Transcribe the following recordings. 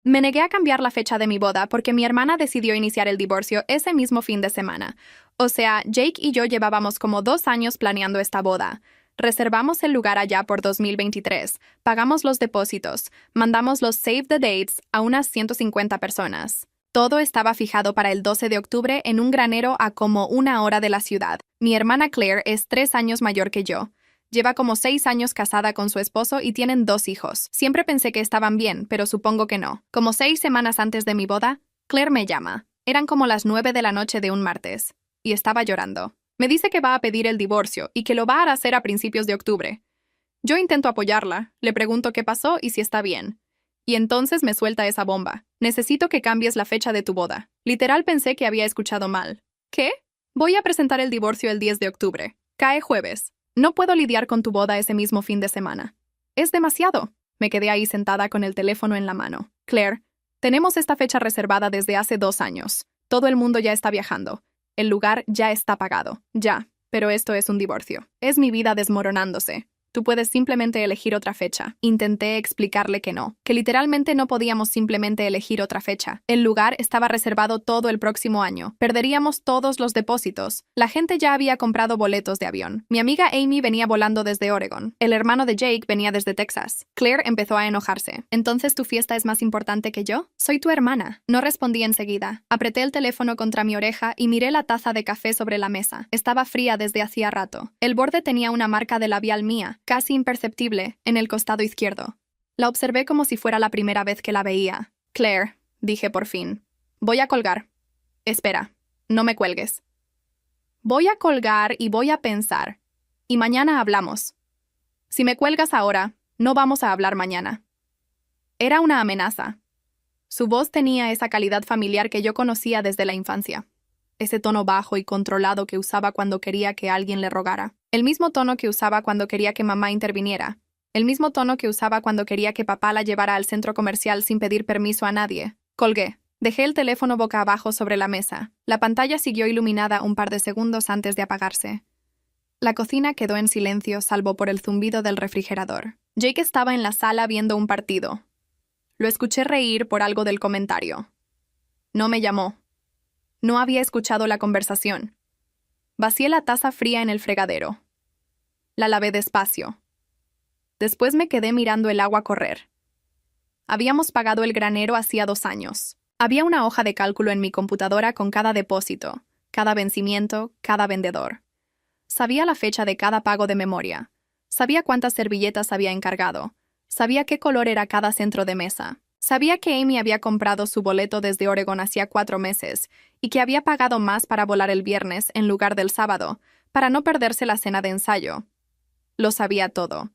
Me negué a cambiar la fecha de mi boda porque mi hermana decidió iniciar el divorcio ese mismo fin de semana. O sea, Jake y yo llevábamos como 2 años planeando esta boda. Reservamos el lugar allá por 2023, pagamos los depósitos, mandamos los save the dates a unas 150 personas. Todo estaba fijado para el 12 de octubre en un granero a como 1 hora de la ciudad. Mi hermana Claire es 3 años mayor que yo. Lleva como 6 años casada con su esposo y tienen 2 hijos. Siempre pensé que estaban bien, pero supongo que no. Como 6 semanas antes de mi boda, Claire me llama. Eran como las 9 de la noche de un martes. Y estaba llorando. Me dice que va a pedir el divorcio y que lo va a hacer a principios de octubre. Yo intento apoyarla, le pregunto qué pasó y si está bien. Y entonces me suelta esa bomba. Necesito que cambies la fecha de tu boda. Literal pensé que había escuchado mal. ¿Qué? Voy a presentar el divorcio el 10 de octubre. Cae jueves. No puedo lidiar con tu boda ese mismo fin de semana. Es demasiado. Me quedé ahí sentada con el teléfono en la mano. Claire, tenemos esta fecha reservada desde hace 2 años. Todo el mundo ya está viajando. El lugar ya está pagado. Ya. Pero esto es un divorcio. Es mi vida desmoronándose. Tú puedes simplemente elegir otra fecha. Intenté explicarle que no, que literalmente no podíamos simplemente elegir otra fecha. El lugar estaba reservado todo el próximo año. Perderíamos todos los depósitos. La gente ya había comprado boletos de avión. Mi amiga Amy venía volando desde Oregon. El hermano de Jake venía desde Texas. Claire empezó a enojarse. ¿Entonces tu fiesta es más importante que yo? Soy tu hermana. No respondí enseguida. Apreté el teléfono contra mi oreja y miré la taza de café sobre la mesa. Estaba fría desde hacía rato. El borde tenía una marca de labial mía, casi imperceptible, en el costado izquierdo. La observé como si fuera la primera vez que la veía. Claire, dije por fin. Voy a colgar. Espera, no me cuelgues. Voy a colgar y voy a pensar. Y mañana hablamos. Si me cuelgas ahora, no vamos a hablar mañana. Era una amenaza. Su voz tenía esa calidad familiar que yo conocía desde la infancia. Ese tono bajo y controlado que usaba cuando quería que alguien le rogara. El mismo tono que usaba cuando quería que mamá interviniera. El mismo tono que usaba cuando quería que papá la llevara al centro comercial sin pedir permiso a nadie. Colgué. Dejé el teléfono boca abajo sobre la mesa. La pantalla siguió iluminada un par de segundos antes de apagarse. La cocina quedó en silencio salvo por el zumbido del refrigerador. Jake estaba en la sala viendo un partido. Lo escuché reír por algo del comentario. No me llamó. No había escuchado la conversación. Vacié la taza fría en el fregadero. La lavé despacio. Después me quedé mirando el agua correr. Habíamos pagado el granero hacía 2 años. Había una hoja de cálculo en mi computadora con cada depósito, cada vencimiento, cada vendedor. Sabía la fecha de cada pago de memoria. Sabía cuántas servilletas había encargado. Sabía qué color era cada centro de mesa. Sabía que Amy había comprado su boleto desde Oregon hacía 4 meses y que había pagado más para volar el viernes en lugar del sábado, para no perderse la cena de ensayo. Lo sabía todo.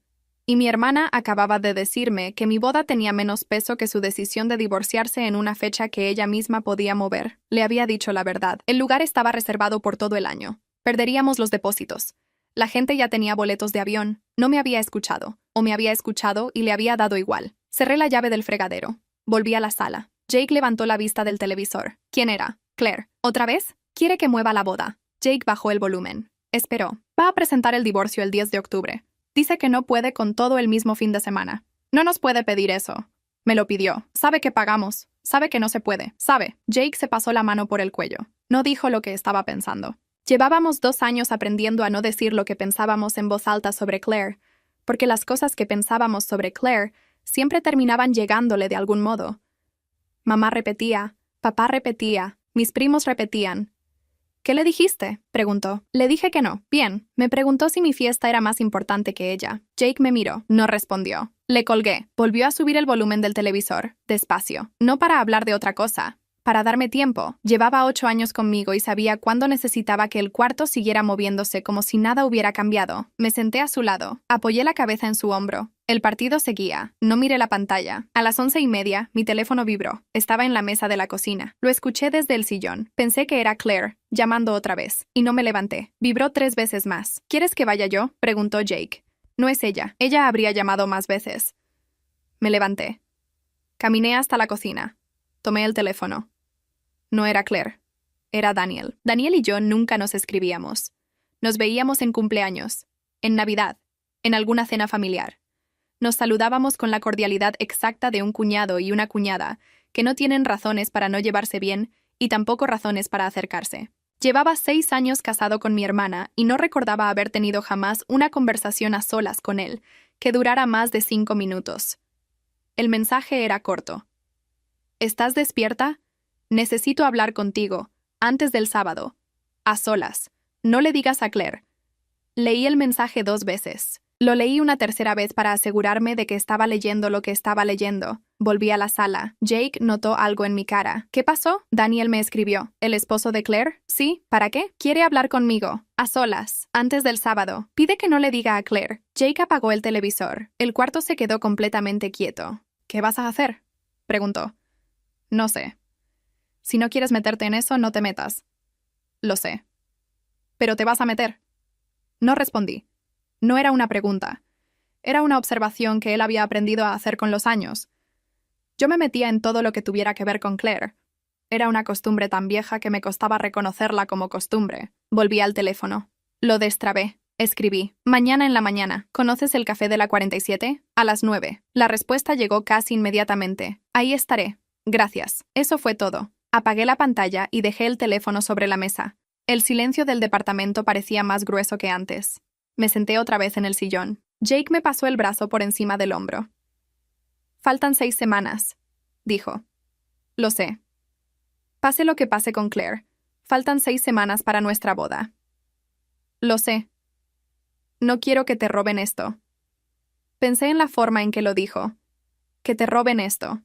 Y mi hermana acababa de decirme que mi boda tenía menos peso que su decisión de divorciarse en una fecha que ella misma podía mover. Le había dicho la verdad. El lugar estaba reservado por todo el año. Perderíamos los depósitos. La gente ya tenía boletos de avión. No me había escuchado. O me había escuchado y le había dado igual. Cerré la llave del fregadero. Volví a la sala. Jake levantó la vista del televisor. ¿Quién era? Claire. ¿Otra vez? Quiere que mueva la boda. Jake bajó el volumen. Esperó. Va a presentar el divorcio el 10 de octubre. Dice que no puede con todo el mismo fin de semana. No nos puede pedir eso. Me lo pidió. Sabe que pagamos. Sabe que no se puede. Sabe. Jake se pasó la mano por el cuello. No dijo lo que estaba pensando. Llevábamos 2 años aprendiendo a no decir lo que pensábamos en voz alta sobre Claire, porque las cosas que pensábamos sobre Claire siempre terminaban llegándole de algún modo. Mamá repetía, papá repetía, mis primos repetían. ¿Qué le dijiste?, preguntó. Le dije que no. Bien. Me preguntó si mi fiesta era más importante que ella. Jake me miró. No respondió. Le colgué. Volvió a subir el volumen del televisor, despacio. No para hablar de otra cosa. Para darme tiempo. Llevaba 8 años conmigo y sabía cuándo necesitaba que el cuarto siguiera moviéndose como si nada hubiera cambiado. Me senté a su lado. Apoyé la cabeza en su hombro. El partido seguía. No miré la pantalla. A las 11:30, mi teléfono vibró. Estaba en la mesa de la cocina. Lo escuché desde el sillón. Pensé que era Claire, llamando otra vez. Y no me levanté. Vibró 3 veces más. ¿Quieres que vaya yo?, preguntó Jake. No es ella. Ella habría llamado más veces. Me levanté. Caminé hasta la cocina. Tomé el teléfono. No era Claire. Era Daniel. Daniel y yo nunca nos escribíamos. Nos veíamos en cumpleaños, en Navidad, en alguna cena familiar. Nos saludábamos con la cordialidad exacta de un cuñado y una cuñada, que no tienen razones para no llevarse bien y tampoco razones para acercarse. Llevaba 6 años casado con mi hermana y no recordaba haber tenido jamás una conversación a solas con él que durara más de 5 minutos. El mensaje era corto. ¿Estás despierta? Necesito hablar contigo, antes del sábado. A solas. No le digas a Claire. Leí el mensaje 2 veces. Lo leí una tercera vez para asegurarme de que estaba leyendo lo que estaba leyendo. Volví a la sala. Jake notó algo en mi cara. ¿Qué pasó? Daniel me escribió. ¿El esposo de Claire? Sí. ¿Para qué? Quiere hablar conmigo. A solas. Antes del sábado. Pide que no le diga a Claire. Jake apagó el televisor. El cuarto se quedó completamente quieto. ¿Qué vas a hacer? Preguntó. No sé. Si no quieres meterte en eso, no te metas. Lo sé. ¿Pero te vas a meter? No respondí. No era una pregunta. Era una observación que él había aprendido a hacer con los años. Yo me metía en todo lo que tuviera que ver con Claire. Era una costumbre tan vieja que me costaba reconocerla como costumbre. Volví al teléfono. Lo destrabé. Escribí. Mañana en la mañana. ¿Conoces el café de la 47? A las 9. La respuesta llegó casi inmediatamente. Ahí estaré. Gracias. Eso fue todo. Apagué la pantalla y dejé el teléfono sobre la mesa. El silencio del departamento parecía más grueso que antes. Me senté otra vez en el sillón. Jake me pasó el brazo por encima del hombro. Faltan 6 semanas, dijo. Lo sé. Pase lo que pase con Claire, faltan 6 semanas para nuestra boda. Lo sé. No quiero que te roben esto. Pensé en la forma en que lo dijo. Que te roben esto.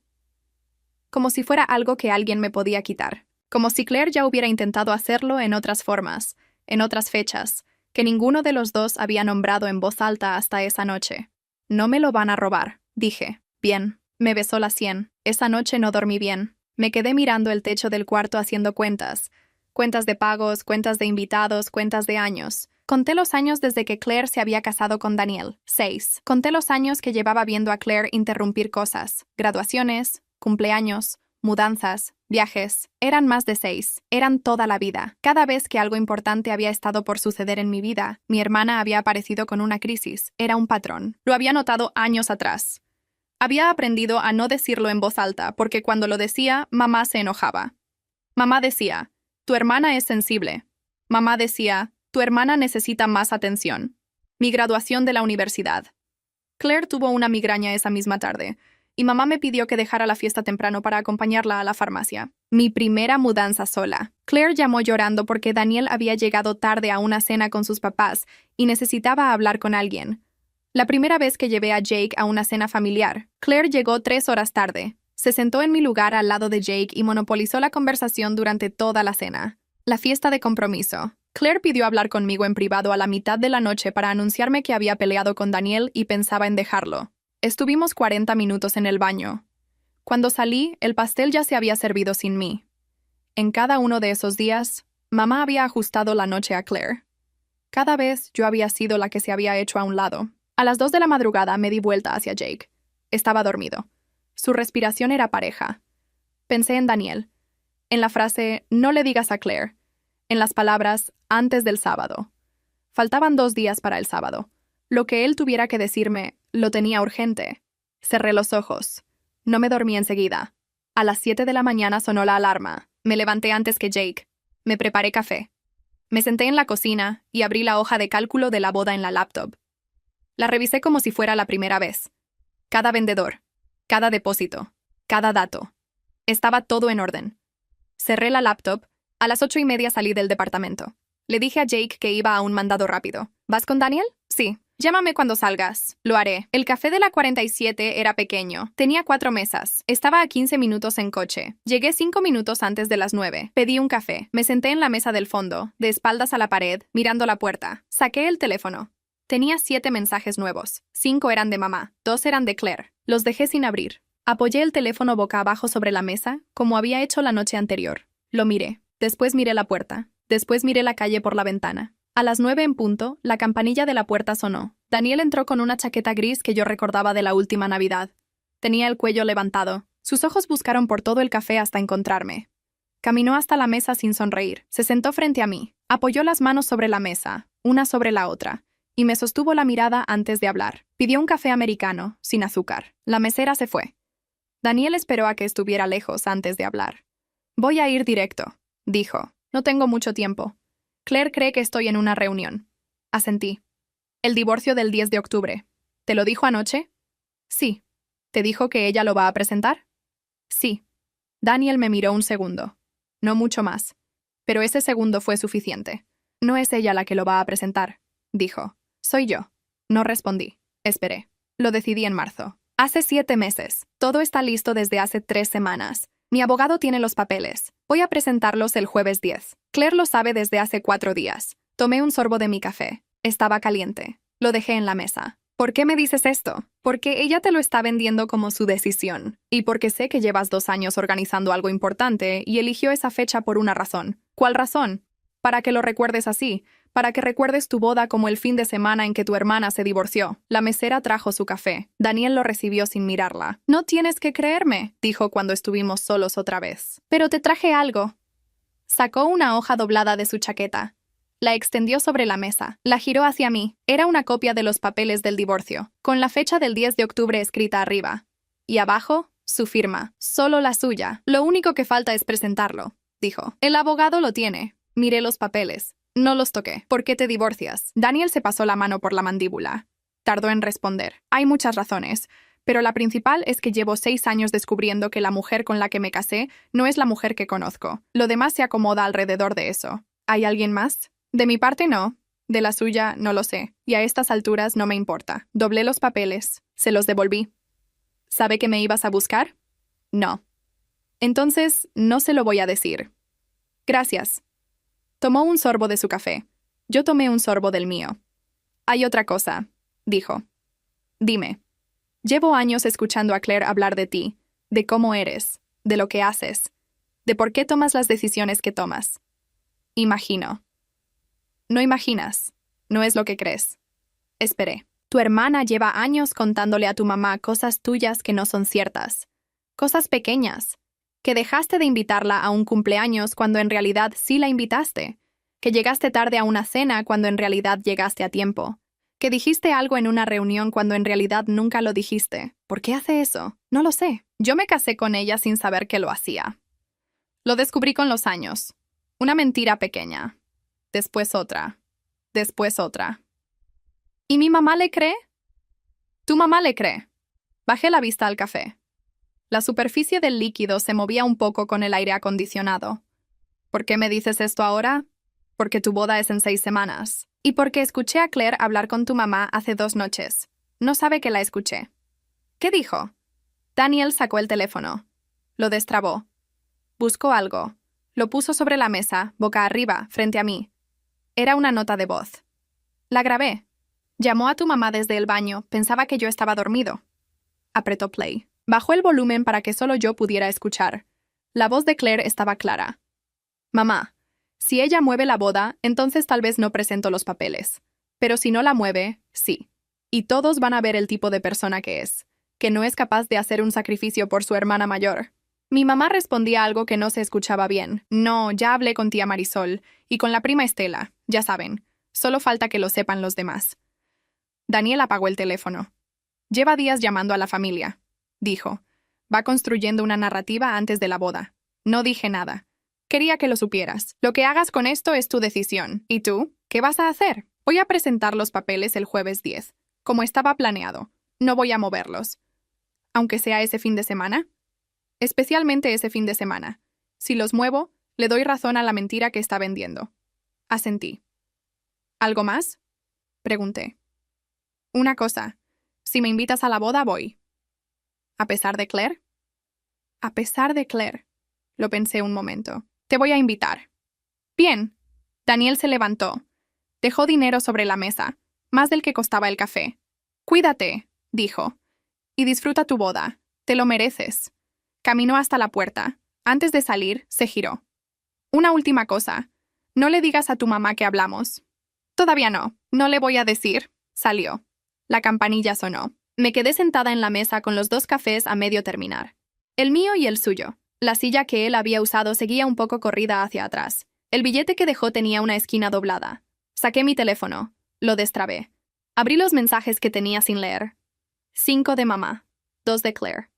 Como si fuera algo que alguien me podía quitar. Como si Claire ya hubiera intentado hacerlo en otras formas, en otras fechas, que ninguno de los dos había nombrado en voz alta hasta esa noche. No me lo van a robar, dije. Bien. Me besó la sien. Esa noche no dormí bien. Me quedé mirando el techo del cuarto haciendo cuentas. Cuentas de pagos, cuentas de invitados, cuentas de años. Conté los años desde que Claire se había casado con Daniel. 6. Conté los años que llevaba viendo a Claire interrumpir cosas. Graduaciones, cumpleaños, mudanzas, viajes. Eran más de 6. Eran toda la vida. Cada vez que algo importante había estado por suceder en mi vida, mi hermana había aparecido con una crisis. Era un patrón. Lo había notado años atrás. Había aprendido a no decirlo en voz alta, porque cuando lo decía, mamá se enojaba. Mamá decía, tu hermana es sensible. Mamá decía, tu hermana necesita más atención. Mi graduación de la universidad. Claire tuvo una migraña esa misma tarde, y mamá me pidió que dejara la fiesta temprano para acompañarla a la farmacia. Mi primera mudanza sola. Claire llamó llorando porque Daniel había llegado tarde a una cena con sus papás y necesitaba hablar con alguien. La primera vez que llevé a Jake a una cena familiar, Claire llegó 3 horas tarde. Se sentó en mi lugar al lado de Jake y monopolizó la conversación durante toda la cena. La fiesta de compromiso. Claire pidió hablar conmigo en privado a la mitad de la noche para anunciarme que había peleado con Daniel y pensaba en dejarlo. Estuvimos 40 minutos en el baño. Cuando salí, el pastel ya se había servido sin mí. En cada uno de esos días, mamá había ajustado la noche a Claire. Cada vez yo había sido la que se había hecho a un lado. A las 2 de la madrugada me di vuelta hacia Jake. Estaba dormido. Su respiración era pareja. Pensé en Daniel. En la frase, no le digas a Claire. En las palabras, antes del sábado. Faltaban 2 días para el sábado. Lo que él tuviera que decirme, lo tenía urgente. Cerré los ojos. No me dormí enseguida. A las 7 de la mañana sonó la alarma. Me levanté antes que Jake. Me preparé café. Me senté en la cocina y abrí la hoja de cálculo de la boda en la laptop. La revisé como si fuera la primera vez. Cada vendedor, cada depósito, cada dato. Estaba todo en orden. Cerré la laptop. A las 8:30 salí del departamento. Le dije a Jake que iba a un mandado rápido. ¿Vas con Daniel? Sí. Llámame cuando salgas. Lo haré. El café de la 47 era pequeño. Tenía 4 mesas. Estaba a 15 minutos en coche. Llegué 5 minutos antes de las 9. Pedí un café. Me senté en la mesa del fondo, de espaldas a la pared, mirando la puerta. Saqué el teléfono. Tenía 7 mensajes nuevos. 5 eran de mamá. 2 eran de Claire. Los dejé sin abrir. Apoyé el teléfono boca abajo sobre la mesa, como había hecho la noche anterior. Lo miré. Después miré la puerta. Después miré la calle por la ventana. A las 9 en punto, la campanilla de la puerta sonó. Daniel entró con una chaqueta gris que yo recordaba de la última Navidad. Tenía el cuello levantado. Sus ojos buscaron por todo el café hasta encontrarme. Caminó hasta la mesa sin sonreír. Se sentó frente a mí. Apoyó las manos sobre la mesa, una sobre la otra, y me sostuvo la mirada antes de hablar. Pidió un café americano, sin azúcar. La mesera se fue. Daniel esperó a que estuviera lejos antes de hablar. Voy a ir directo, dijo. No tengo mucho tiempo. Claire cree que estoy en una reunión. Asentí. El divorcio del 10 de octubre. ¿Te lo dijo anoche? Sí. ¿Te dijo que ella lo va a presentar? Sí. Daniel me miró un segundo. No mucho más. Pero ese segundo fue suficiente. No es ella la que lo va a presentar, dijo. Soy yo. No respondí. Esperé. Lo decidí en marzo. Hace 7 meses. Todo está listo desde hace 3 semanas. Mi abogado tiene los papeles. Voy a presentarlos el jueves 10. Claire lo sabe desde hace 4 días. Tomé un sorbo de mi café. Estaba caliente. Lo dejé en la mesa. ¿Por qué me dices esto? Porque ella te lo está vendiendo como su decisión. Y porque sé que llevas 2 años organizando algo importante y eligió esa fecha por una razón. ¿Cuál razón? Para que lo recuerdes así. Para que recuerdes tu boda como el fin de semana en que tu hermana se divorció. La mesera trajo su café. Daniel lo recibió sin mirarla. No tienes que creerme, dijo cuando estuvimos solos otra vez. Pero te traje algo. Sacó una hoja doblada de su chaqueta. La extendió sobre la mesa. La giró hacia mí. Era una copia de los papeles del divorcio, con la fecha del 10 de octubre escrita arriba. Y abajo, su firma. Solo la suya. Lo único que falta es presentarlo, dijo. El abogado lo tiene. Miré los papeles. No los toqué. ¿Por qué te divorcias? Daniel se pasó la mano por la mandíbula. Tardó en responder. Hay muchas razones, pero la principal es que llevo 6 años descubriendo que la mujer con la que me casé no es la mujer que conozco. Lo demás se acomoda alrededor de eso. ¿Hay alguien más? De mi parte no. De la suya no lo sé. Y a estas alturas no me importa. Doblé los papeles. Se los devolví. ¿Sabe que me ibas a buscar? No. Entonces, no se lo voy a decir. Gracias. Tomó un sorbo de su café. Yo tomé un sorbo del mío. Hay otra cosa, dijo. Dime. Llevo años escuchando a Claire hablar de ti, de cómo eres, de lo que haces, de por qué tomas las decisiones que tomas. Imagino. No imaginas. No es lo que crees. Esperé. Tu hermana lleva años contándole a tu mamá cosas tuyas que no son ciertas. Cosas pequeñas. Que dejaste de invitarla a un cumpleaños cuando en realidad sí la invitaste. Que llegaste tarde a una cena cuando en realidad llegaste a tiempo. Que dijiste algo en una reunión cuando en realidad nunca lo dijiste. ¿Por qué hace eso? No lo sé. Yo me casé con ella sin saber que lo hacía. Lo descubrí con los años. Una mentira pequeña. Después otra. Después otra. ¿Y mi mamá le cree? ¿Tu mamá le cree? Bajé la vista al café. La superficie del líquido se movía un poco con el aire acondicionado. ¿Por qué me dices esto ahora? Porque tu boda es en 6 semanas. Y porque escuché a Claire hablar con tu mamá hace 2 noches. No sabe que la escuché. ¿Qué dijo? Daniel sacó el teléfono. Lo destrabó. Buscó algo. Lo puso sobre la mesa, boca arriba, frente a mí. Era una nota de voz. La grabé. Llamó a tu mamá desde el baño. Pensaba que yo estaba dormido. Apretó play. Bajó el volumen para que solo yo pudiera escuchar. La voz de Claire estaba clara. Mamá, si ella mueve la boda, entonces tal vez no presento los papeles. Pero si no la mueve, sí. Y todos van a ver el tipo de persona que es. Que no es capaz de hacer un sacrificio por su hermana mayor. Mi mamá respondía algo que no se escuchaba bien. No, ya hablé con tía Marisol. Y con la prima Estela. Ya saben. Solo falta que lo sepan los demás. Daniel apagó el teléfono. Lleva días llamando a la familia. Dijo. Va construyendo una narrativa antes de la boda. No dije nada. Quería que lo supieras. Lo que hagas con esto es tu decisión. ¿Y tú? ¿Qué vas a hacer? Voy a presentar los papeles el jueves 10, como estaba planeado. No voy a moverlos. Aunque sea ese fin de semana. Especialmente ese fin de semana. Si los muevo, le doy razón a la mentira que está vendiendo. Asentí. ¿Algo más? Pregunté. Una cosa. Si me invitas a la boda, voy. ¿A pesar de Claire? A pesar de Claire. Lo pensé un momento. Te voy a invitar. Bien. Daniel se levantó. Dejó dinero sobre la mesa, más del que costaba el café. Cuídate, dijo. Y disfruta tu boda. Te lo mereces. Caminó hasta la puerta. Antes de salir, se giró. Una última cosa. No le digas a tu mamá que hablamos. Todavía no. No le voy a decir. Salió. La campanilla sonó. Me quedé sentada en la mesa con los 2 cafés a medio terminar. El mío y el suyo. La silla que él había usado seguía un poco corrida hacia atrás. El billete que dejó tenía una esquina doblada. Saqué mi teléfono. Lo destrabé. Abrí los mensajes que tenía sin leer. 5 de mamá. 2 de Claire.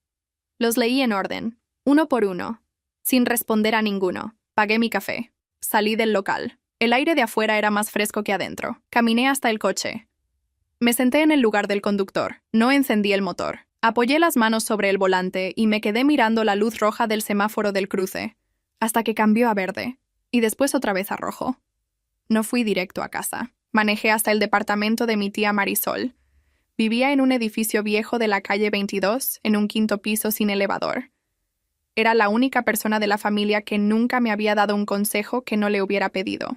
Los leí en orden, uno por uno, sin responder a ninguno. Pagué mi café. Salí del local. El aire de afuera era más fresco que adentro. Caminé hasta el coche. Me senté en el lugar del conductor. No encendí el motor. Apoyé las manos sobre el volante y me quedé mirando la luz roja del semáforo del cruce, hasta que cambió a verde, y después otra vez a rojo. No fui directo a casa. Manejé hasta el departamento de mi tía Marisol. Vivía en un edificio viejo de la calle 22, en un quinto piso sin elevador. Era la única persona de la familia que nunca me había dado un consejo que no le hubiera pedido.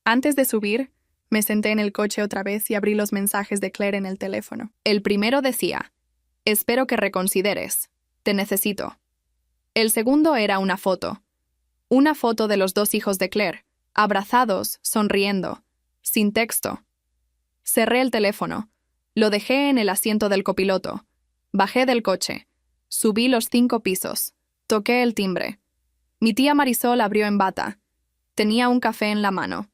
Antes de subir, me senté en el coche otra vez y abrí los mensajes de Claire en el teléfono. El primero decía: «Espero que reconsideres. Te necesito». El segundo era una foto. Una foto de los dos hijos de Claire, abrazados, sonriendo, sin texto. Cerré el teléfono. Lo dejé en el asiento del copiloto. Bajé del coche. Subí los 5 pisos. Toqué el timbre. Mi tía Marisol abrió en bata. Tenía un café en la mano.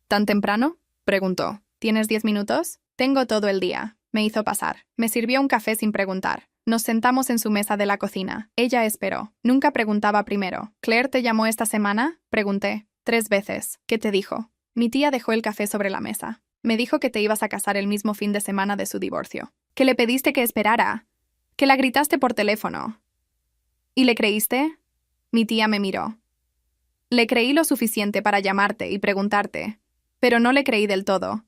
«¿Tan temprano?», preguntó. «¿Tienes 10 minutos?» «Tengo todo el día», me hizo pasar. Me sirvió un café sin preguntar. Nos sentamos en su mesa de la cocina. Ella esperó. Nunca preguntaba primero. «¿Claire te llamó esta semana?», pregunté. 3 veces. «¿Qué te dijo?». Mi tía dejó el café sobre la mesa. Me dijo que te ibas a casar el mismo fin de semana de su divorcio. Que le pediste que esperara. Que la gritaste por teléfono. ¿Y le creíste? Mi tía me miró. Le creí lo suficiente para llamarte y preguntarte, pero no le creí del todo.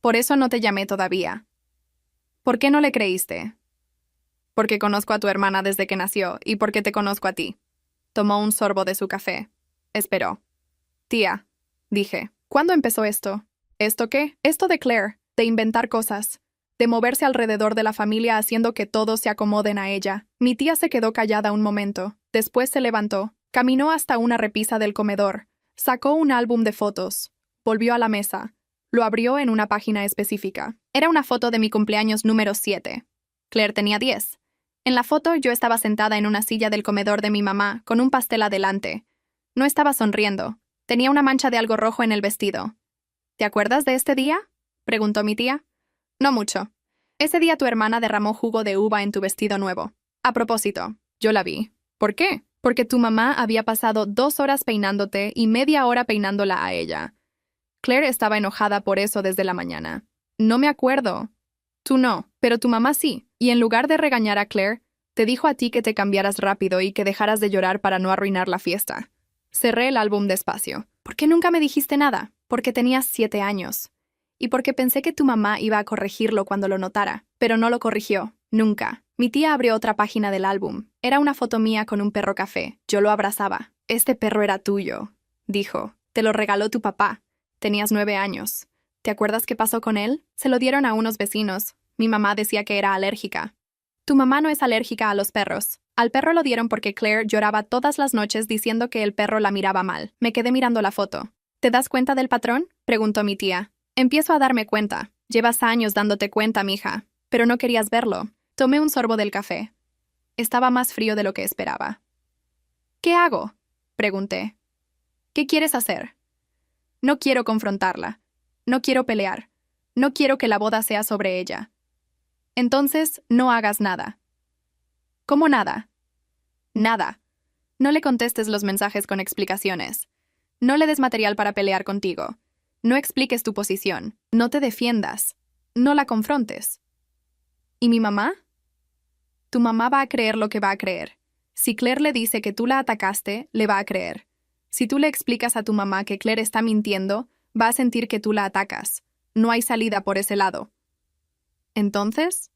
Por eso no te llamé todavía. ¿Por qué no le creíste? Porque conozco a tu hermana desde que nació y porque te conozco a ti. Tomó un sorbo de su café. Esperó. Tía, dije, ¿cuándo empezó esto? ¿Esto qué? Esto de Claire, de inventar cosas, de moverse alrededor de la familia haciendo que todos se acomoden a ella. Mi tía se quedó callada un momento, después se levantó, caminó hasta una repisa del comedor, sacó un álbum de fotos, volvió a la mesa, lo abrió en una página específica. Era una foto de mi cumpleaños número 7. Claire tenía 10. En la foto yo estaba sentada en una silla del comedor de mi mamá, con un pastel adelante. No estaba sonriendo. Tenía una mancha de algo rojo en el vestido. ¿Te acuerdas de este día?, preguntó mi tía. No mucho. Ese día tu hermana derramó jugo de uva en tu vestido nuevo. A propósito, yo la vi. ¿Por qué? Porque tu mamá había pasado 2 horas peinándote y media hora peinándola a ella. Claire estaba enojada por eso desde la mañana. No me acuerdo. Tú no, pero tu mamá sí. Y en lugar de regañar a Claire, te dijo a ti que te cambiaras rápido y que dejaras de llorar para no arruinar la fiesta. Cerré el álbum despacio. ¿Por qué nunca me dijiste nada? Porque tenías 7 años. Y porque pensé que tu mamá iba a corregirlo cuando lo notara. Pero no lo corrigió. Nunca. Mi tía abrió otra página del álbum. Era una foto mía con un perro café. Yo lo abrazaba. Este perro era tuyo, dijo. Te lo regaló tu papá. Tenías 9 años. ¿Te acuerdas qué pasó con él? Se lo dieron a unos vecinos. Mi mamá decía que era alérgica. Tu mamá no es alérgica a los perros. Al perro lo dieron porque Claire lloraba todas las noches diciendo que el perro la miraba mal. Me quedé mirando la foto. ¿Te das cuenta del patrón?, preguntó mi tía. Empiezo a darme cuenta. Llevas años dándote cuenta, mija. Pero no querías verlo. Tomé un sorbo del café. Estaba más frío de lo que esperaba. ¿Qué hago?, pregunté. ¿Qué quieres hacer? No quiero confrontarla. No quiero pelear. No quiero que la boda sea sobre ella. Entonces, no hagas nada. ¿Cómo nada? Nada. No le contestes los mensajes con explicaciones. No le des material para pelear contigo. No expliques tu posición. No te defiendas. No la confrontes. ¿Y mi mamá? Tu mamá va a creer lo que va a creer. Si Claire le dice que tú la atacaste, le va a creer. Si tú le explicas a tu mamá que Claire está mintiendo, va a sentir que tú la atacas. No hay salida por ese lado. ¿Entonces?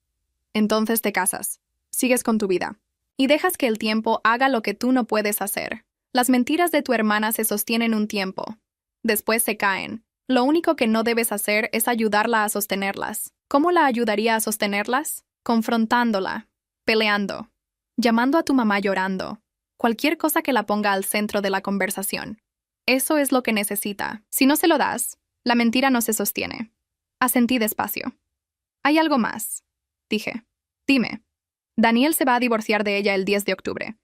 Entonces te casas. Sigues con tu vida. Y dejas que el tiempo haga lo que tú no puedes hacer. Las mentiras de tu hermana se sostienen un tiempo. Después se caen. Lo único que no debes hacer es ayudarla a sostenerlas. ¿Cómo la ayudaría a sostenerlas? Confrontándola, peleando, llamando a tu mamá llorando. Cualquier cosa que la ponga al centro de la conversación. Eso es lo que necesita. Si no se lo das, la mentira no se sostiene. Asentí despacio. Hay algo más, dije. Dime. Daniel se va a divorciar de ella el 10 de octubre.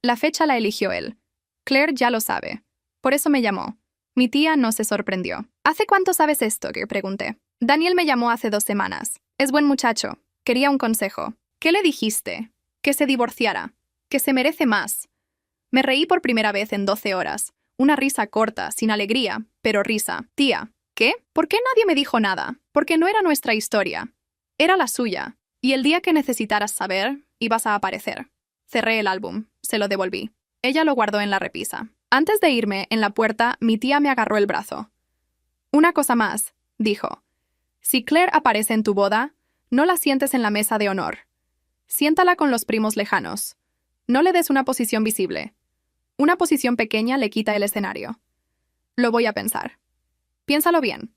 La fecha la eligió él. Claire ya lo sabe. Por eso me llamó. Mi tía no se sorprendió. ¿Hace cuánto sabes esto?, que pregunté. Daniel me llamó hace 2 semanas. Es buen muchacho. Quería un consejo. ¿Qué le dijiste? Que se divorciara. Que se merece más. Me reí por primera vez en 12 horas. Una risa corta, sin alegría, pero risa. Tía, ¿qué? ¿Por qué nadie me dijo nada? Porque no era nuestra historia. Era la suya. Y el día que necesitaras saber, ibas a aparecer. Cerré el álbum. Se lo devolví. Ella lo guardó en la repisa. Antes de irme, en la puerta, mi tía me agarró el brazo. Una cosa más, dijo. Si Claire aparece en tu boda, no la sientes en la mesa de honor. Siéntala con los primos lejanos. No le des una posición visible. Una posición pequeña le quita el escenario. Lo voy a pensar. Piénsalo bien.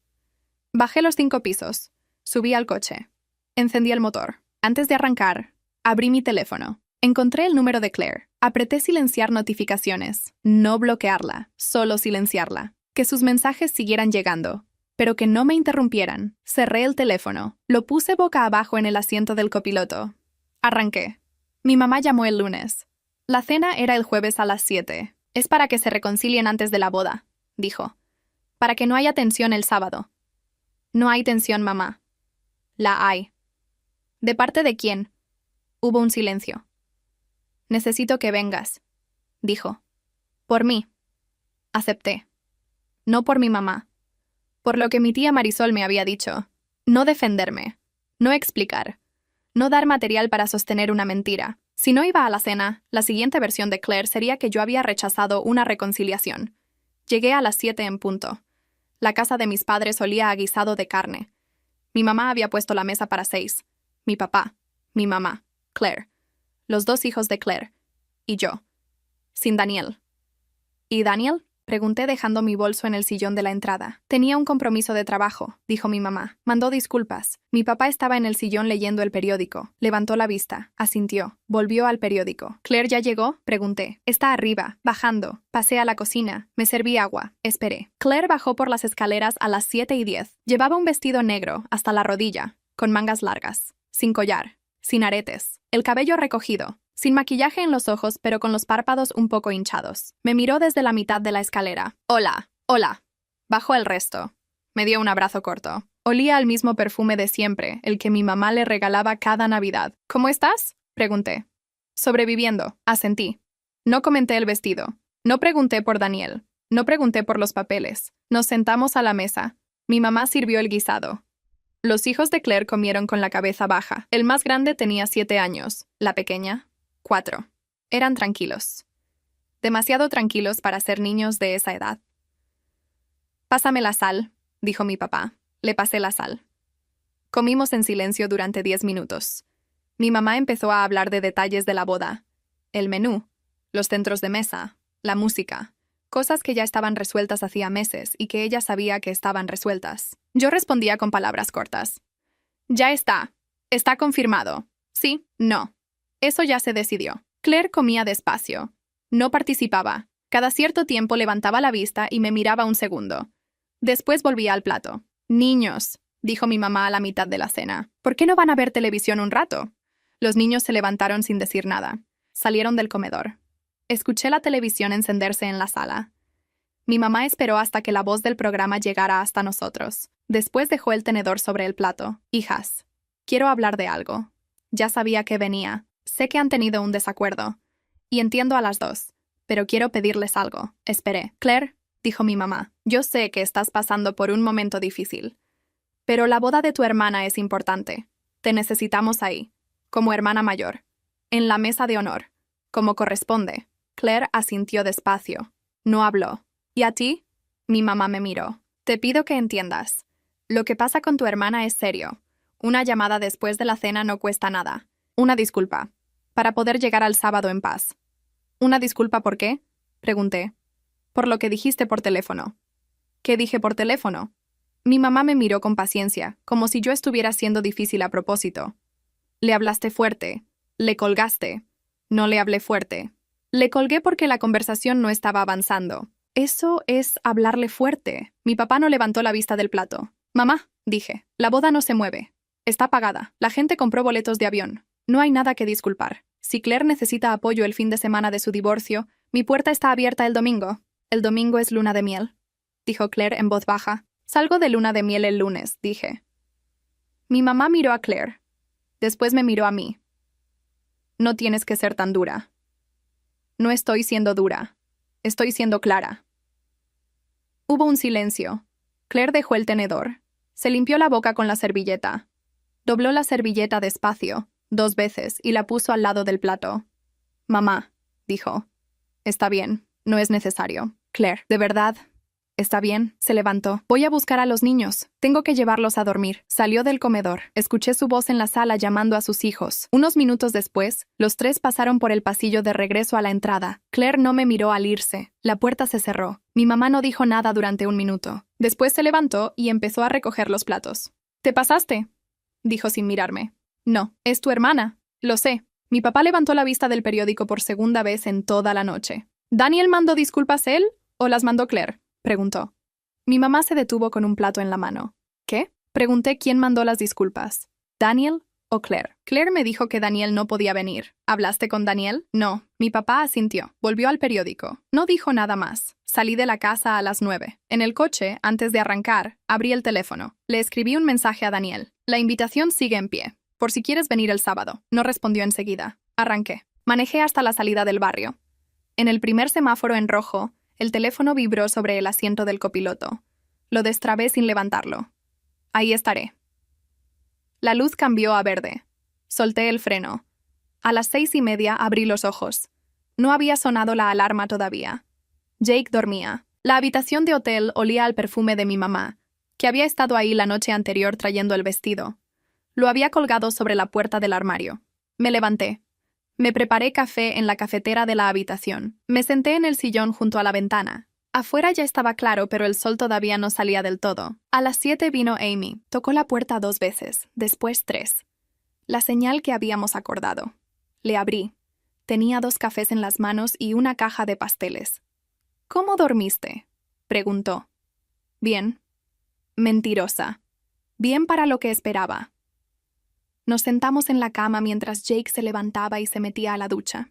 Bajé los 5 pisos. Subí al coche. Encendí el motor. Antes de arrancar, abrí mi teléfono. Encontré el número de Claire. Apreté silenciar notificaciones. No bloquearla, solo silenciarla. Que sus mensajes siguieran llegando, pero que no me interrumpieran. Cerré el teléfono. Lo puse boca abajo en el asiento del copiloto. Arranqué. Mi mamá llamó el lunes. La cena era el jueves a las 7. Es para que se reconcilien antes de la boda, dijo. Para que no haya tensión el sábado. No hay tensión, mamá. La hay. ¿De parte de quién? Hubo un silencio. Necesito que vengas, dijo. Por mí. Acepté. No por mi mamá. Por lo que mi tía Marisol me había dicho. No defenderme. No explicar. No dar material para sostener una mentira. Si no iba a la cena, la siguiente versión de Claire sería que yo había rechazado una reconciliación. Llegué a las 7 en punto. La casa de mis padres olía a guisado de carne. Mi mamá había puesto la mesa para 6. Mi papá, mi mamá, Claire, los 2 hijos de Claire, y yo. Sin Daniel. ¿Y Daniel? Pregunté dejando mi bolso en el sillón de la entrada. Tenía un compromiso de trabajo, dijo mi mamá. Mandó disculpas. Mi papá estaba en el sillón leyendo el periódico. Levantó la vista. Asintió. Volvió al periódico. ¿Claire ya llegó? Pregunté. Está arriba, bajando. Pasé a la cocina. Me serví agua. Esperé. Claire bajó por las escaleras a las 7:10. Llevaba un vestido negro hasta la rodilla, con mangas largas. Sin collar. Sin aretes. El cabello recogido. Sin maquillaje en los ojos, pero con los párpados un poco hinchados. Me miró desde la mitad de la escalera. Hola, hola. Bajó el resto. Me dio un abrazo corto. Olía al mismo perfume de siempre, el que mi mamá le regalaba cada Navidad. ¿Cómo estás? Pregunté. Sobreviviendo, asentí. No comenté el vestido. No pregunté por Daniel. No pregunté por los papeles. Nos sentamos a la mesa. Mi mamá sirvió el guisado. Los hijos de Claire comieron con la cabeza baja. El más grande tenía 7 años. La pequeña, 4. Eran tranquilos. Demasiado tranquilos para ser niños de esa edad. Pásame la sal, dijo mi papá. Le pasé la sal. Comimos en silencio durante 10 minutos. Mi mamá empezó a hablar de detalles de la boda. El menú, los centros de mesa, la música. Cosas que ya estaban resueltas hacía meses y que ella sabía que estaban resueltas. Yo respondía con palabras cortas. Ya está. Está confirmado. Sí, no. Eso ya se decidió. Claire comía despacio. No participaba. Cada cierto tiempo levantaba la vista y me miraba un segundo. Después volvía al plato. Niños, dijo mi mamá a la mitad de la cena. ¿Por qué no van a ver televisión un rato? Los niños se levantaron sin decir nada. Salieron del comedor. Escuché la televisión encenderse en la sala. Mi mamá esperó hasta que la voz del programa llegara hasta nosotros. Después dejó el tenedor sobre el plato. Hijas, quiero hablar de algo. Ya sabía que venía. Sé que han tenido un desacuerdo. Y entiendo a las 2. Pero quiero pedirles algo. Esperé. Claire, dijo mi mamá, yo sé que estás pasando por un momento difícil. Pero la boda de tu hermana es importante. Te necesitamos ahí. Como hermana mayor. En la mesa de honor. Como corresponde. Claire asintió despacio. No habló. ¿Y a ti? Mi mamá me miró. Te pido que entiendas. Lo que pasa con tu hermana es serio. Una llamada después de la cena no cuesta nada. Una disculpa. Para poder llegar al sábado en paz. ¿Una disculpa por qué? Pregunté. Por lo que dijiste por teléfono. ¿Qué dije por teléfono? Mi mamá me miró con paciencia, como si yo estuviera siendo difícil a propósito. Le hablaste fuerte. Le colgaste. No le hablé fuerte. Le colgué porque la conversación no estaba avanzando. Eso es hablarle fuerte. Mi papá no levantó la vista del plato. Mamá, dije, la boda no se mueve. Está pagada. La gente compró boletos de avión. No hay nada que disculpar. Si Claire necesita apoyo el fin de semana de su divorcio, mi puerta está abierta el domingo. El domingo es luna de miel, dijo Claire en voz baja. Salgo de luna de miel el lunes, dije. Mi mamá miró a Claire. Después me miró a mí. No tienes que ser tan dura. No estoy siendo dura. Estoy siendo clara. Hubo un silencio. Claire dejó el tenedor. Se limpió la boca con la servilleta. Dobló la servilleta despacio, 2 veces, y la puso al lado del plato. Mamá, dijo. Está bien, no es necesario. Claire, ¿de verdad? Está bien, se levantó. Voy a buscar a los niños. Tengo que llevarlos a dormir. Salió del comedor. Escuché su voz en la sala llamando a sus hijos. Unos minutos después, los 3 pasaron por el pasillo de regreso a la entrada. Claire no me miró al irse. La puerta se cerró. Mi mamá no dijo nada durante 1 minuto. Después se levantó y empezó a recoger los platos. ¿Te pasaste?, dijo sin mirarme. No, es tu hermana. Lo sé. Mi papá levantó la vista del periódico por segunda vez en toda la noche. ¿Daniel mandó disculpas él o las mandó Claire?, preguntó. Mi mamá se detuvo con un plato en la mano. ¿Qué? Pregunté quién mandó las disculpas. ¿Daniel o Claire? Claire me dijo que Daniel no podía venir. ¿Hablaste con Daniel? No. Mi papá asintió. Volvió al periódico. No dijo nada más. Salí de la casa a las 9. En el coche, antes de arrancar, abrí el teléfono. Le escribí un mensaje a Daniel. La invitación sigue en pie. Por si quieres venir el sábado. No respondió enseguida. Arranqué. Manejé hasta la salida del barrio. En el primer semáforo en rojo, el teléfono vibró sobre el asiento del copiloto. Lo destrabé sin levantarlo. Ahí estaré. La luz cambió a verde. Solté el freno. A las 6:30 abrí los ojos. No había sonado la alarma todavía. Jake dormía. La habitación de hotel olía al perfume de mi mamá, que había estado ahí la noche anterior trayendo el vestido. Lo había colgado sobre la puerta del armario. Me levanté. Me preparé café en la cafetera de la habitación. Me senté en el sillón junto a la ventana. Afuera ya estaba claro, pero el sol todavía no salía del todo. A las 7 vino Amy. Tocó la puerta 2 veces, después 3. La señal que habíamos acordado. Le abrí. Tenía 2 cafés en las manos y una caja de pasteles. ¿Cómo dormiste?, preguntó. Bien. Mentirosa. Bien para lo que esperaba. Nos sentamos en la cama mientras Jake se levantaba y se metía a la ducha.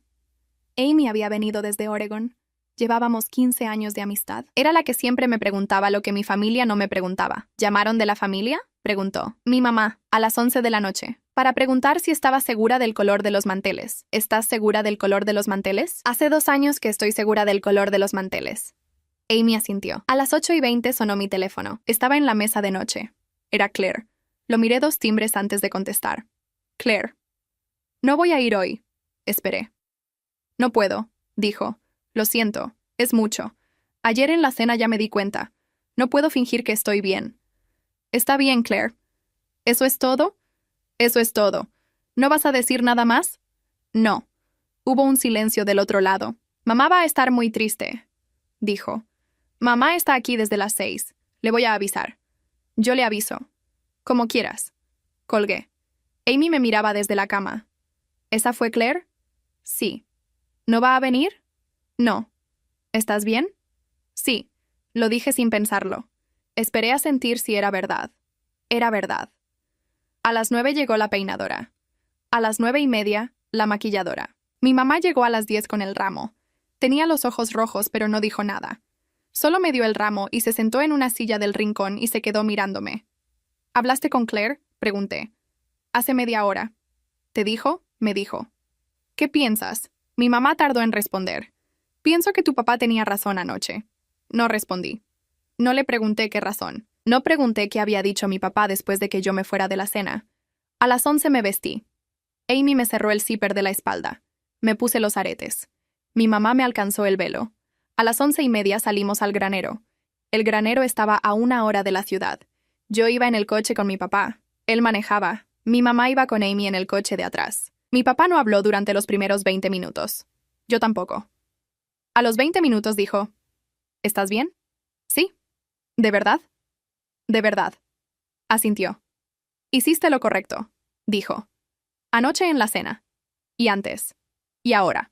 Amy había venido desde Oregon. Llevábamos 15 años de amistad. Era la que siempre me preguntaba lo que mi familia no me preguntaba. ¿Llamaron de la familia?, preguntó. Mi mamá, a las 11 de la noche, para preguntar si estaba segura del color de los manteles. ¿Estás segura del color de los manteles? Hace 2 años que estoy segura del color de los manteles. Amy asintió. A las 8:20 sonó mi teléfono. Estaba en la mesa de noche. Era Claire. Lo miré 2 timbres antes de contestar. Claire. No voy a ir hoy. Esperé. No puedo, dijo. Lo siento. Es mucho. Ayer en la cena ya me di cuenta. No puedo fingir que estoy bien. Está bien, Claire. ¿Eso es todo? Eso es todo. ¿No vas a decir nada más? No. Hubo un silencio del otro lado. Mamá va a estar muy triste, dijo. Mamá está aquí desde las 6. Le voy a avisar. Yo le aviso. Como quieras. Colgué. Amy me miraba desde la cama. ¿Esa fue Claire? Sí. ¿No va a venir? No. ¿Estás bien? Sí. Lo dije sin pensarlo. Esperé a sentir si era verdad. Era verdad. A las 9 llegó la peinadora. A las 9:30, la maquilladora. Mi mamá llegó a las 10 con el ramo. Tenía los ojos rojos, pero no dijo nada. Solo me dio el ramo y se sentó en una silla del rincón y se quedó mirándome. ¿Hablaste con Claire?, pregunté. Hace media hora. ¿Te dijo? Me dijo. ¿Qué piensas? Mi mamá tardó en responder. Pienso que tu papá tenía razón anoche. No respondí. No le pregunté qué razón. No pregunté qué había dicho mi papá después de que yo me fuera de la cena. A las 11 me vestí. Amy me cerró el zipper de la espalda. Me puse los aretes. Mi mamá me alcanzó el velo. A las 11:30 salimos al granero. El granero estaba a 1 hora de la ciudad. Yo iba en el coche con mi papá. Él manejaba. Mi mamá iba con Amy en el coche de atrás. Mi papá no habló durante los primeros 20 minutos. Yo tampoco. A los 20 minutos dijo, ¿estás bien? Sí. ¿De verdad? De verdad. Asintió. Hiciste lo correcto, dijo. Anoche en la cena. Y antes. Y ahora.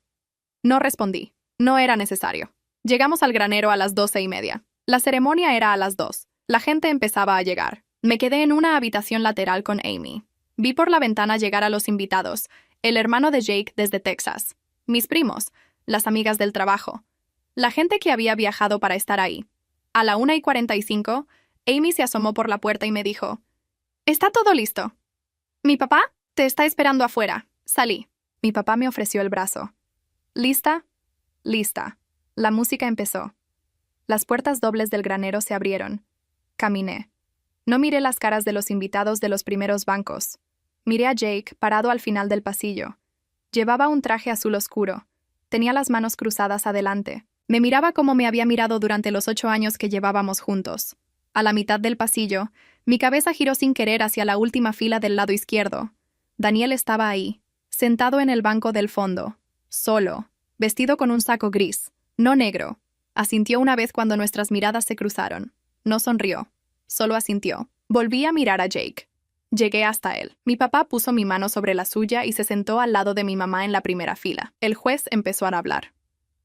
No respondí. No era necesario. Llegamos al granero a las 12:30. La ceremonia era a las 2. La gente empezaba a llegar. Me quedé en una habitación lateral con Amy. Vi por la ventana llegar a los invitados, el hermano de Jake desde Texas, mis primos, las amigas del trabajo, la gente que había viajado para estar ahí. A la 1:45, Amy se asomó por la puerta y me dijo, «¿Está todo listo? Mi papá te está esperando afuera». Salí. Mi papá me ofreció el brazo. ¿Lista? Lista. La música empezó. Las puertas dobles del granero se abrieron. Caminé. No miré las caras de los invitados de los primeros bancos. Miré a Jake, parado al final del pasillo. Llevaba un traje azul oscuro. Tenía las manos cruzadas adelante. Me miraba como me había mirado durante los 8 años que llevábamos juntos. A la mitad del pasillo, mi cabeza giró sin querer hacia la última fila del lado izquierdo. Daniel estaba ahí, sentado en el banco del fondo, solo, vestido con un saco gris, no negro. Asintió una vez cuando nuestras miradas se cruzaron. No sonrió, solo asintió. Volví a mirar a Jake. Llegué hasta él. Mi papá puso mi mano sobre la suya y se sentó al lado de mi mamá en la primera fila. El juez empezó a hablar.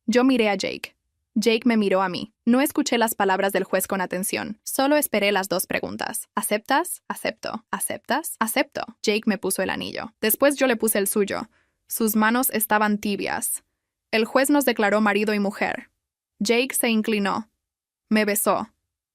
Yo miré a Jake. Jake me miró a mí. No escuché las palabras del juez con atención. Solo esperé las 2 preguntas. ¿Aceptas? Acepto. ¿Aceptas? Acepto. Jake me puso el anillo. Después yo le puse el suyo. Sus manos estaban tibias. El juez nos declaró marido y mujer. Jake se inclinó. Me besó.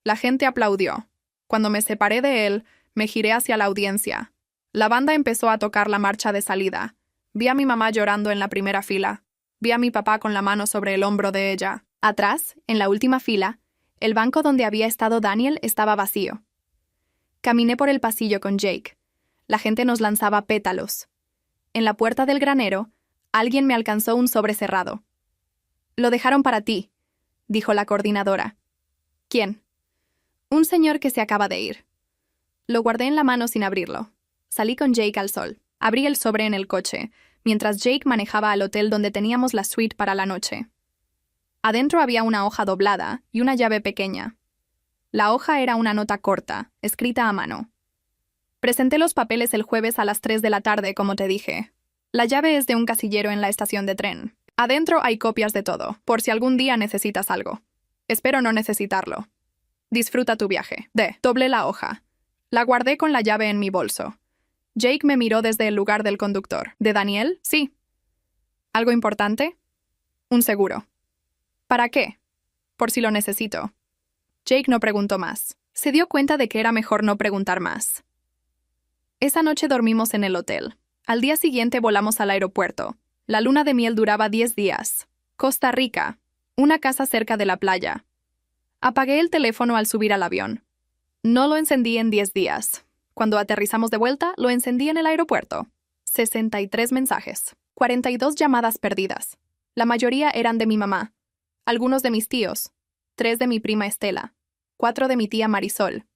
La gente aplaudió. Cuando me separé de él, me giré hacia la audiencia. La banda empezó a tocar la marcha de salida. Vi a mi mamá llorando en la primera fila. Vi a mi papá con la mano sobre el hombro de ella. Atrás, en la última fila, el banco donde había estado Daniel estaba vacío. Caminé por el pasillo con Jake. La gente nos lanzaba pétalos. En la puerta del granero, alguien me alcanzó un sobre cerrado. «Lo dejaron para ti», dijo la coordinadora. «¿Quién?» «Un señor que se acaba de ir». Lo guardé en la mano sin abrirlo. Salí con Jake al sol. Abrí el sobre en el coche, mientras Jake manejaba al hotel donde teníamos la suite para la noche. Adentro había una hoja doblada y una llave pequeña. La hoja era una nota corta, escrita a mano. «Presenté los papeles el jueves a las 3 de la tarde, como te dije. La llave es de un casillero en la estación de tren. Adentro hay copias de todo, por si algún día necesitas algo. Espero no necesitarlo. Disfruta tu viaje». Doblé la hoja. La guardé con la llave en mi bolso. Jake me miró desde el lugar del conductor. «¿De Daniel?» «Sí». «¿Algo importante?» «Un seguro». «¿Para qué?» «Por si lo necesito». Jake no preguntó más. Se dio cuenta de que era mejor no preguntar más. Esa noche dormimos en el hotel. Al día siguiente volamos al aeropuerto. La luna de miel duraba 10 días. Costa Rica. Una casa cerca de la playa. Apagué el teléfono al subir al avión. No lo encendí en 10 días. Cuando aterrizamos de vuelta, lo encendí en el aeropuerto. 63 mensajes. 42 llamadas perdidas. La mayoría eran de mi mamá. Algunos de mis tíos. 3 de mi prima Estela. 4 de mi tía Marisol.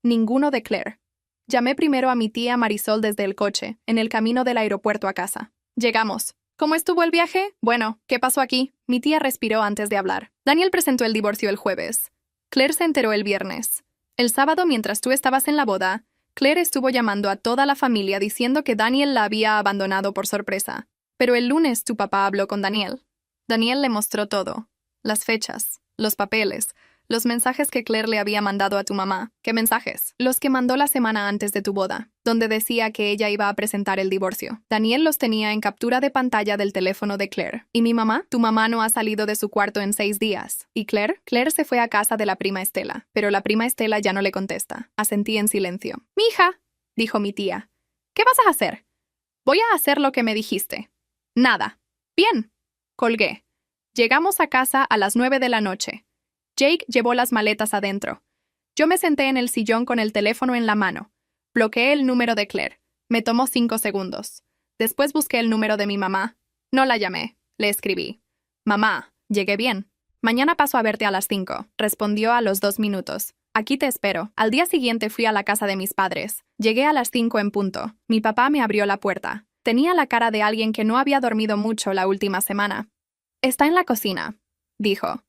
Ninguno de Claire. Llamé primero a mi tía Marisol desde el coche, en el camino del aeropuerto a casa. Llegamos. ¿Cómo estuvo el viaje? Bueno, ¿qué pasó aquí? Mi tía respiró antes de hablar. Daniel presentó el divorcio el jueves. Claire se enteró el viernes. El sábado, mientras tú estabas en la boda, Claire estuvo llamando a toda la familia diciendo que Daniel la había abandonado por sorpresa. Pero el lunes tu papá habló con Daniel. Daniel le mostró todo. Las fechas, los papeles, los mensajes que Claire le había mandado a tu mamá. ¿Qué mensajes? Los que mandó la semana antes de tu boda, donde decía que ella iba a presentar el divorcio. Daniel los tenía en captura de pantalla del teléfono de Claire. ¿Y mi mamá? Tu mamá no ha salido de su cuarto en 6 días. ¿Y Claire? Claire se fue a casa de la prima Estela, pero la prima Estela ya no le contesta. Asentí en silencio. «Mija», dijo mi tía, «¿qué vas a hacer?» «Voy a hacer lo que me dijiste». «Nada». «Bien». Colgué. Llegamos a casa a las 9 de la noche. Jake llevó las maletas adentro. Yo me senté en el sillón con el teléfono en la mano. Bloqueé el número de Claire. Me tomó 5 segundos. Después busqué el número de mi mamá. No la llamé. Le escribí. «Mamá, llegué bien. Mañana paso a verte a las 5. Respondió a los 2 minutos. «Aquí te espero». Al día siguiente fui a la casa de mis padres. Llegué a las 5 en punto. Mi papá me abrió la puerta. Tenía la cara de alguien que no había dormido mucho la última semana. «Está en la cocina», dijo.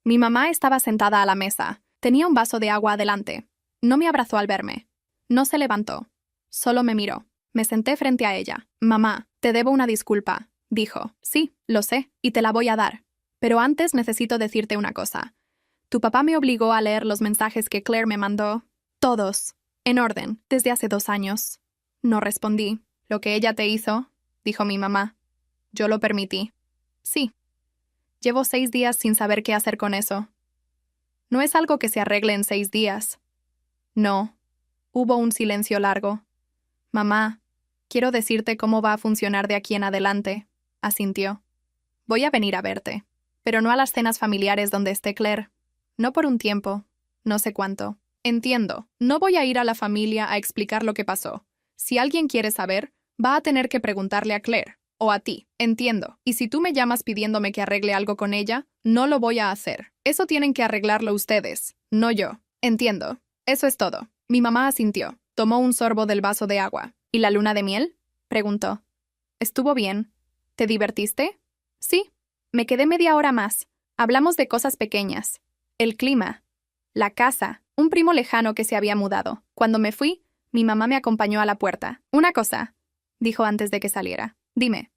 Mi mamá estaba sentada a la mesa. Tenía un vaso de agua adelante. No me abrazó al verme. No se levantó. Solo me miró. Me senté frente a ella. «Mamá, te debo una disculpa», dijo. «Sí, lo sé, y te la voy a dar. Pero antes necesito decirte una cosa. Tu papá me obligó a leer los mensajes que Claire me mandó. Todos. En orden, desde hace 2 años». No respondí. «¿Lo que ella te hizo?», dijo mi mamá. Yo lo permití. «Sí. Llevo 6 días sin saber qué hacer con eso». «No es algo que se arregle en 6 días». «No». Hubo un silencio largo. «Mamá, Quiero decirte cómo va a funcionar de aquí en adelante, asintió. Voy a venir a verte, pero no a las cenas familiares donde esté Claire. No por un tiempo, no sé cuánto. Entiendo, no voy a ir a la familia a explicar lo que pasó. Si alguien quiere saber, va a tener que preguntarle a Claire, o a ti, entiendo. Y si tú me llamas pidiéndome que arregle algo con ella, no lo voy a hacer. Eso tienen que arreglarlo ustedes, no yo. Entiendo. Eso es todo. Mi mamá asintió. Tomó un sorbo del vaso de agua. ¿Y la luna de miel? Preguntó. ¿Estuvo bien? ¿Te divertiste? Sí. Me quedé media hora más. Hablamos de cosas pequeñas. El clima. La casa. Un primo lejano que se había mudado. Cuando me fui, mi mamá me acompañó a la puerta. Una cosa, dijo antes de que saliera. Dime.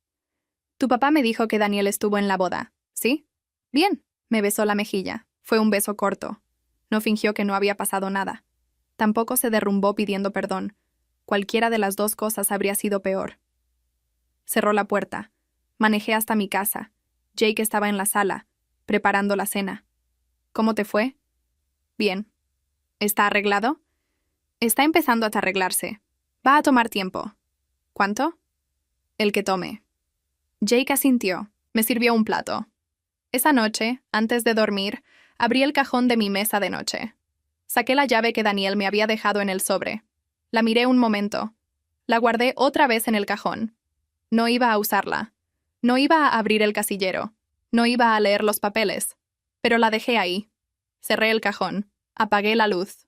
Tu papá me dijo que Daniel estuvo en la boda, ¿sí? Bien. Me besó la mejilla. Fue un beso corto. No fingió que no había pasado nada. Tampoco se derrumbó pidiendo perdón. Cualquiera de las dos cosas habría sido peor. Cerró la puerta. Manejé hasta mi casa. Jake estaba en la sala, preparando la cena. ¿Cómo te fue? Bien. ¿Está arreglado? Está empezando a arreglarse. Va a tomar tiempo. ¿Cuánto? El que tome. Jake asintió. Me sirvió un plato. Esa noche, antes de dormir, abrí el cajón de mi mesa de noche. Saqué la llave que Daniel me había dejado en el sobre. La miré un momento. La guardé otra vez en el cajón. No iba a usarla. No iba a abrir el casillero. No iba a leer los papeles. Pero la dejé ahí. Cerré el cajón. Apagué la luz.